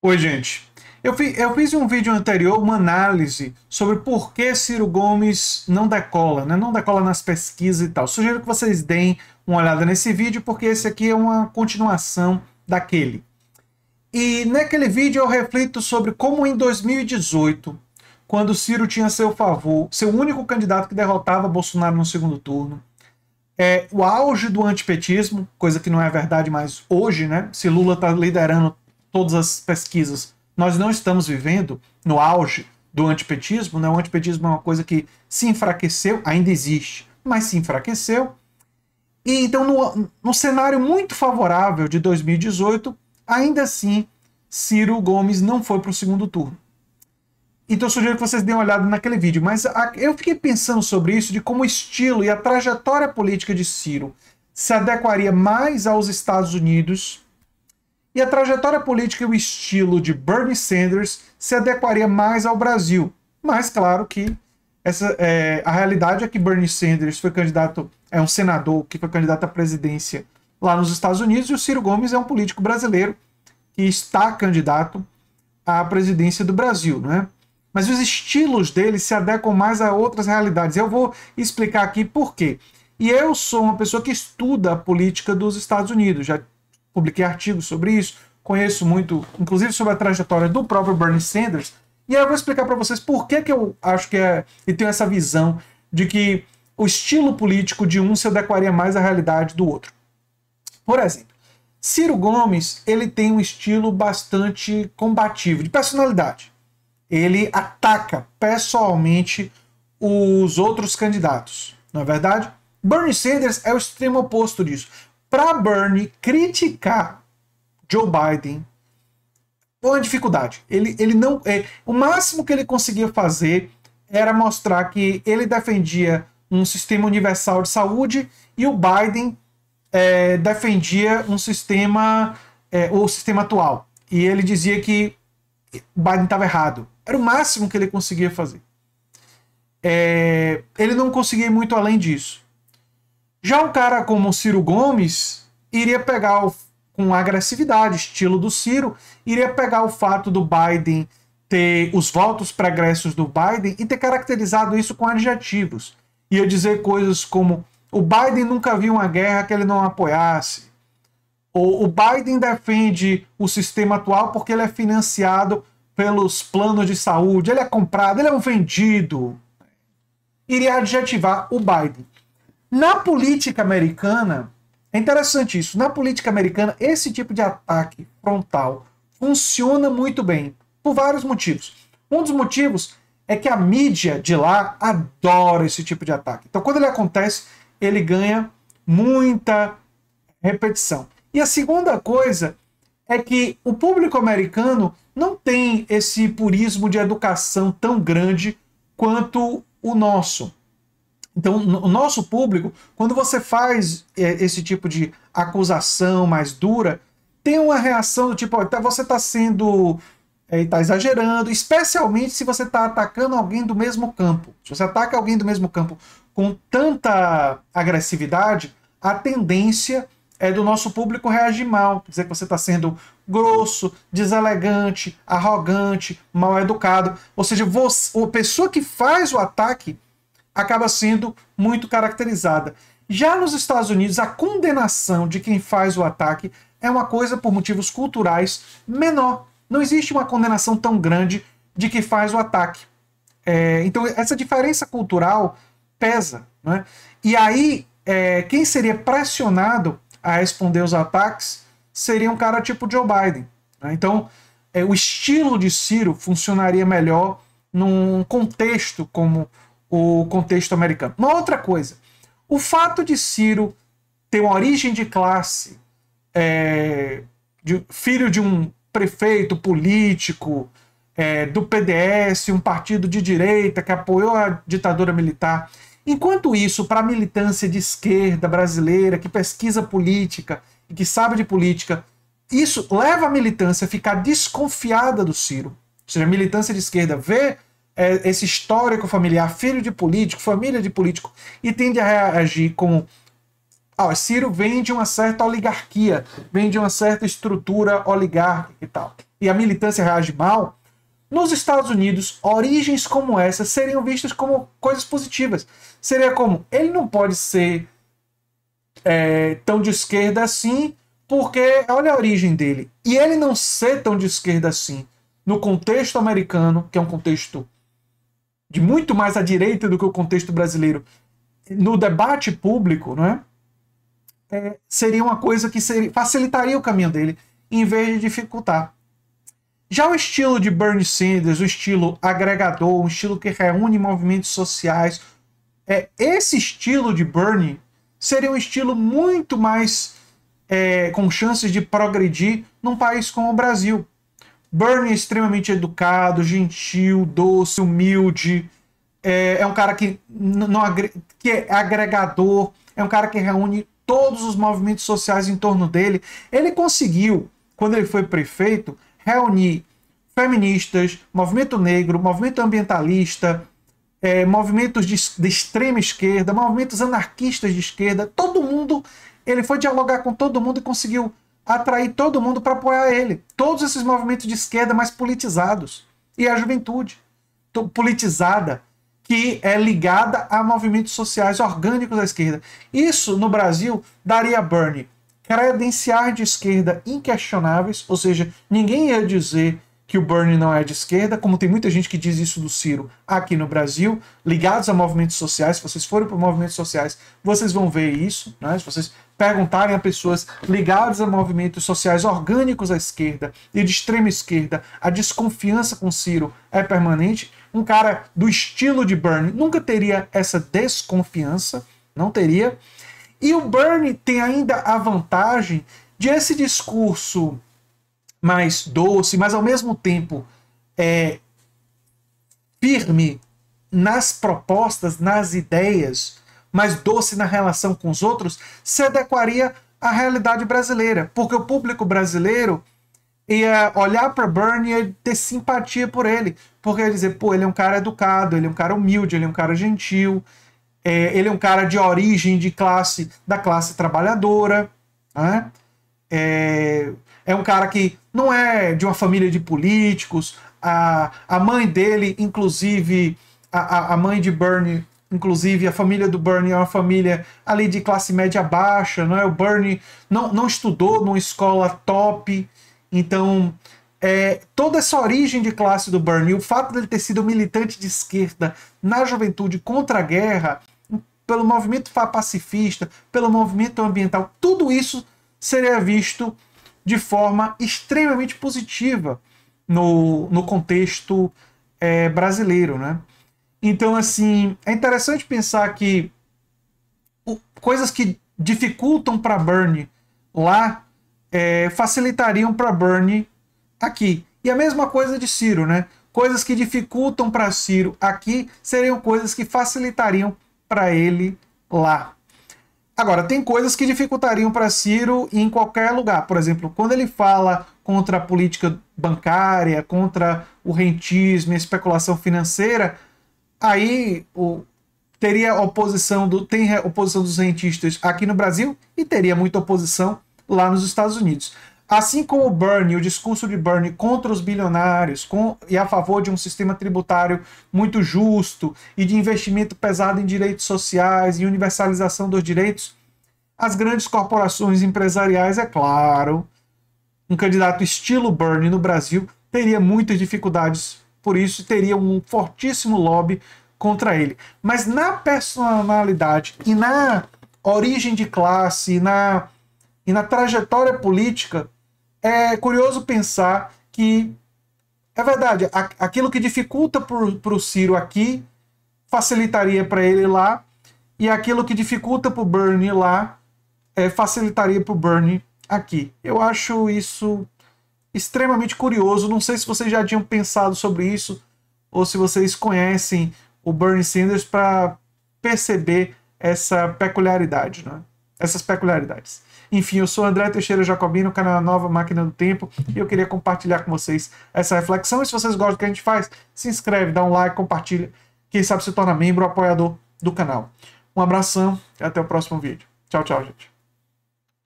Oi, gente. Eu fiz em um vídeo anterior uma análise sobre por que Ciro Gomes não decola, né? Não decola nas pesquisas e tal. Sugiro que vocês deem uma olhada nesse vídeo, porque esse aqui é uma continuação daquele. E naquele vídeo eu reflito sobre como em 2018, quando Ciro tinha a seu favor, seu único candidato que derrotava Bolsonaro no segundo turno, o auge do antipetismo, coisa que não é verdade mais hoje, né? Se Lula está liderando todas as pesquisas, nós não estamos vivendo no auge do antipetismo, né? O antipetismo é uma coisa que se enfraqueceu, ainda existe, mas se enfraqueceu. E então, no cenário muito favorável de 2018, ainda assim, Ciro Gomes não foi para o segundo turno. Então eu sugiro que vocês deem uma olhada naquele vídeo. Mas eu fiquei pensando sobre isso, de como o estilo e a trajetória política de Ciro se adequaria mais aos Estados Unidos e a trajetória política e o estilo de Bernie Sanders se adequaria mais ao Brasil. Mas claro que a realidade é que Bernie Sanders foi candidato, é um senador que foi candidato à presidência lá nos Estados Unidos, e o Ciro Gomes é um político brasileiro que está candidato à presidência do Brasil, né? Mas os estilos dele se adequam mais a outras realidades. Eu vou explicar aqui por quê. E eu sou uma pessoa que estuda a política dos Estados Unidos, já publiquei artigos sobre isso, conheço muito, inclusive sobre a trajetória do próprio Bernie Sanders, e aí eu vou explicar para vocês por que eu acho que e tenho essa visão de que o estilo político de um se adequaria mais à realidade do outro. Por exemplo, Ciro Gomes, ele tem um estilo bastante combativo, de personalidade. Ele ataca pessoalmente os outros candidatos, não é verdade? Bernie Sanders é o extremo oposto disso. Para Bernie, criticar Joe Biden foi uma dificuldade. Ele não, o máximo que ele conseguia fazer era mostrar que ele defendia um sistema universal de saúde e o Biden defendia um sistema, o sistema atual. E ele dizia que Biden estava errado. Era o máximo que ele conseguia fazer. Ele não conseguia ir muito além disso. Já um cara como Ciro Gomes iria pegar com agressividade, estilo do Ciro, iria pegar o fato do Biden ter os votos pregressos do Biden e ter caracterizado isso com adjetivos. Ia dizer coisas como: o Biden nunca viu uma guerra que ele não apoiasse. Ou o Biden defende o sistema atual porque ele é financiado pelos planos de saúde, ele é comprado, ele é um vendido. Iria adjetivar o Biden. Na política americana, é interessante isso, na política americana, esse tipo de ataque frontal funciona muito bem, por vários motivos. Um dos motivos é que a mídia de lá adora esse tipo de ataque. Então, quando ele acontece, ele ganha muita repetição. E a segunda coisa é que o público americano não tem esse purismo de educação tão grande quanto o nosso. Então, o nosso público, quando você faz esse tipo de acusação mais dura, tem uma reação do tipo: você está sendo, está exagerando, especialmente se você está atacando alguém do mesmo campo. Se você ataca alguém do mesmo campo com tanta agressividade, a tendência é do nosso público reagir mal, dizer que você está sendo grosso, deselegante, arrogante, mal educado. Ou seja, a pessoa que faz o ataque acaba sendo muito caracterizada. Já nos Estados Unidos, a condenação de quem faz o ataque é uma coisa, por motivos culturais, menor. Não existe uma condenação tão grande de quem faz o ataque. Então, essa diferença cultural pesa, né? E aí, quem seria pressionado a responder os ataques seria um cara tipo Joe Biden, né? Então, o estilo de Ciro funcionaria melhor num contexto como o contexto americano. Uma outra coisa, o fato de Ciro ter uma origem de classe, filho de um prefeito político, do PDS, um partido de direita que apoiou a ditadura militar. Enquanto isso, para a militância de esquerda brasileira, que pesquisa política e que sabe de política, isso leva a militância a ficar desconfiada do Ciro. Ou seja, a militância de esquerda vê esse histórico familiar, filho de político, família de político, e tende a reagir como Ciro vem de uma certa oligarquia, vem de uma certa estrutura oligárquica e tal, e a militância reage mal. Nos Estados Unidos, origens como essa seriam vistas como coisas positivas. Seria como, ele não pode ser tão de esquerda assim, porque olha a origem dele. E ele não ser tão de esquerda assim, no contexto americano, que é um contexto de muito mais à direita do que o contexto brasileiro, no debate público, não é? Seria uma coisa que facilitaria o caminho dele, em vez de dificultar. Já o estilo de Bernie Sanders, o estilo agregador, um estilo que reúne movimentos sociais, esse estilo de Bernie seria um estilo muito mais com chances de progredir num país como o Brasil. Bernie é extremamente educado, gentil, doce, humilde, é um cara que é agregador, é um cara que reúne todos os movimentos sociais em torno dele. Ele conseguiu, quando ele foi prefeito, reunir feministas, movimento negro, movimento ambientalista, movimentos de extrema esquerda, movimentos anarquistas de esquerda, todo mundo. Ele foi dialogar com todo mundo e conseguiu atrair todo mundo para apoiar ele. Todos esses movimentos de esquerda mais politizados. E a juventude politizada, que é ligada a movimentos sociais orgânicos da esquerda. Isso, no Brasil, daria a Bernie credenciais de esquerda inquestionáveis, ou seja, ninguém ia dizer que o Bernie não é de esquerda, como tem muita gente que diz isso do Ciro aqui no Brasil, ligados a movimentos sociais. Se vocês forem para movimentos sociais, vocês vão ver isso, né? Se vocês perguntarem a pessoas ligadas a movimentos sociais orgânicos à esquerda e de extrema esquerda, a desconfiança com Ciro é permanente. Um cara do estilo de Bernie nunca teria essa desconfiança, não teria. E o Bernie tem ainda a vantagem de esse discurso mais doce, mas ao mesmo tempo firme nas propostas, nas ideias, mais doce na relação com os outros, se adequaria à realidade brasileira. Porque o público brasileiro ia olhar para Bernie e ter simpatia por ele. Porque ia dizer, pô, ele é um cara educado, ele é um cara humilde, ele é um cara gentil, ele é um cara de origem da classe trabalhadora, né? É um cara que não é de uma família de políticos. A mãe dele, inclusive, a mãe de Bernie, inclusive a família do Bernie é uma família ali de classe média baixa, não é? O Bernie não estudou numa escola top, então toda essa origem de classe do Bernie, o fato dele ter sido militante de esquerda na juventude contra a guerra, pelo movimento pacifista, pelo movimento ambiental, tudo isso seria visto de forma extremamente positiva no contexto brasileiro, né? Então, assim, é interessante pensar que coisas que dificultam para Bernie lá facilitariam para Bernie aqui. E a mesma coisa de Ciro, né? Coisas que dificultam para Ciro aqui seriam coisas que facilitariam para ele lá. Agora, tem coisas que dificultariam para Ciro em qualquer lugar. Por exemplo, quando ele fala contra a política bancária, contra o rentismo e a especulação financeira, aí teria tem oposição dos rentistas aqui no Brasil e teria muita oposição lá nos Estados Unidos. Assim como o Bernie, o discurso de Bernie contra os bilionários e a favor de um sistema tributário muito justo e de investimento pesado em direitos sociais e universalização dos direitos, as grandes corporações empresariais, é claro, um candidato estilo Bernie no Brasil teria muitas dificuldades por isso e teria um fortíssimo lobby contra ele. Mas na personalidade e na origem de classe e na trajetória política, é curioso pensar que é verdade, aquilo que dificulta para o Ciro aqui facilitaria para ele lá, e aquilo que dificulta para o Bernie lá facilitaria para o Bernie aqui. Eu acho isso extremamente curioso. Não sei se vocês já tinham pensado sobre isso ou se vocês conhecem o Bernie Sanders para perceber essa peculiaridade, né? Essas peculiaridades. Enfim, eu sou André Teixeira Jacobino, canal Nova Máquina do Tempo, e eu queria compartilhar com vocês essa reflexão. E se vocês gostam do que a gente faz, se inscreve, dá um like, compartilha, quem sabe se torna membro ou apoiador do canal. Um abração e até o próximo vídeo. Tchau, tchau, gente.